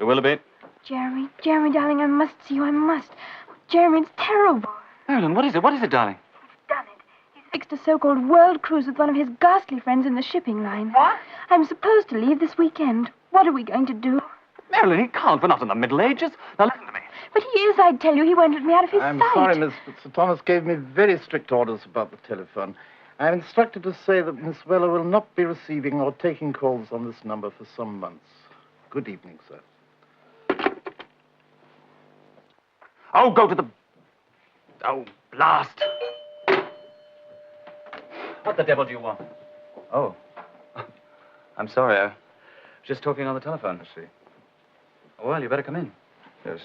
Willoughby. Jeremy, darling, I must see you. I must. Jeremy, it's terrible. Marilyn, what is it? What is it, darling? He's done it. He's fixed a so-called world cruise with one of his ghastly friends in the shipping line. What? I'm supposed to leave this weekend. What are we going to do? Marilyn, he can't. We're not in the Middle Ages. Now, listen to me. But he is, I tell you. He won't let me out of his I'm sight. sorry, Miss, but Sir Thomas gave me very strict orders about the telephone. I'm instructed to say that Miss Weller will not be receiving or taking calls on this number for some months. Good evening, sir. Oh, go to the... Oh, blast. What the devil do you want? Oh. I'm sorry. I was just talking on the telephone. I see. Well, you better come in. Yes.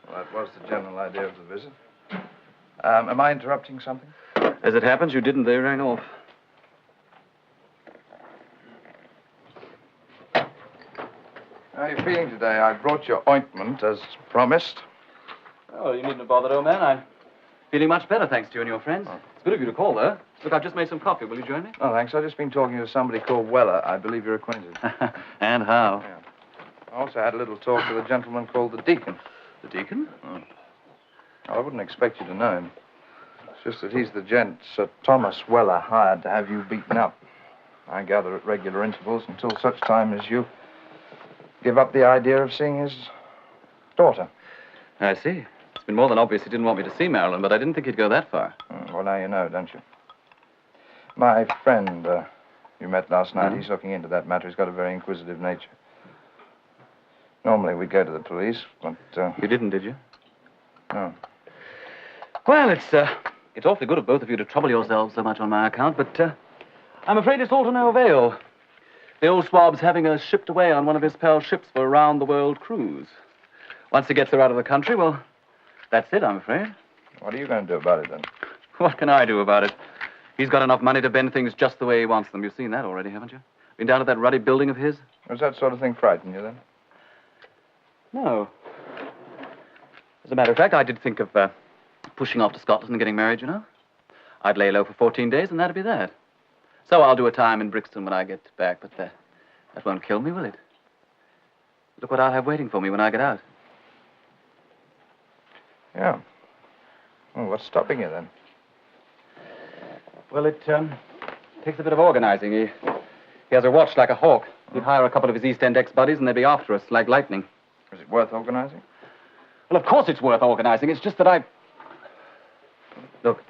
Well, that was the general idea of the visit. Am I interrupting something? As it happens, you didn't. They rang off. How are you feeling today? I brought your ointment as promised. Oh, you needn't have bothered, old man. I'm feeling much better, thanks to you and your friends. Oh. It's good of you to call, though. Look, I've just made some coffee. Will you join me? Oh, thanks. I've just been talking to somebody called Weller. I believe you're acquainted. And how? Yeah. I also had a little talk with a gentleman called the Deacon. The Deacon? Oh. I wouldn't expect you to know him. It's just that he's the gent Sir Thomas Weller hired to have you beaten up. I gather at regular intervals until such time as you give up the idea of seeing his daughter. I see. It's been more than obvious he didn't want me to see Marilyn, but I didn't think he'd go that far. Well, now you know, don't you? My friend you met last night, he's looking into that matter. He's got a very inquisitive nature. Normally we'd go to the police, but... You didn't, did you? No. Well, it's awfully good of both of you to trouble yourselves so much on my account, but I'm afraid it's all to no avail. The old swab's having us shipped away on one of his pal ships for a round-the-world cruise. Once he gets her out of the country, well, that's it, I'm afraid. What are you going to do about it, then? What can I do about it? He's got enough money to bend things just the way he wants them. You've seen that already, haven't you? Been down to that ruddy building of his? Does that sort of thing frighten you, then? No. As a matter of fact, I did think of pushing off to Scotland and getting married, you know. I'd lay low for 14 days, and that'd be that. So I'll do a time in Brixton when I get back, but that won't kill me, will it? Look what I'll have waiting for me when I get out. Yeah. Well, what's stopping you, then? Well, it takes a bit of organizing. He has her watched like a hawk. He'd hire a couple of his East End ex-buddies, and they'd be after us like lightning. Is it worth organizing? Well, of course it's worth organizing. It's just that Look,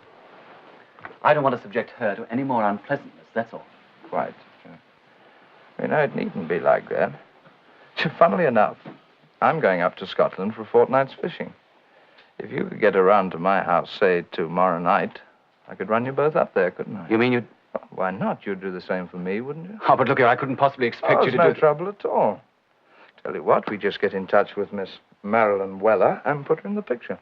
I don't want to subject her to any more unpleasantness, that's all. Quite. You know, it needn't be like that. Funnily enough, I'm going up to Scotland for a fortnight's fishing. If you could get around to my house, say, tomorrow night, I could run you both up there, couldn't I? You mean you'd... Oh, why not? You'd do the same for me, wouldn't you? Oh, but look here, I couldn't possibly expect you to no do... trouble at all. Tell you what, we just get in touch with Miss Marilyn Weller and put her in the picture.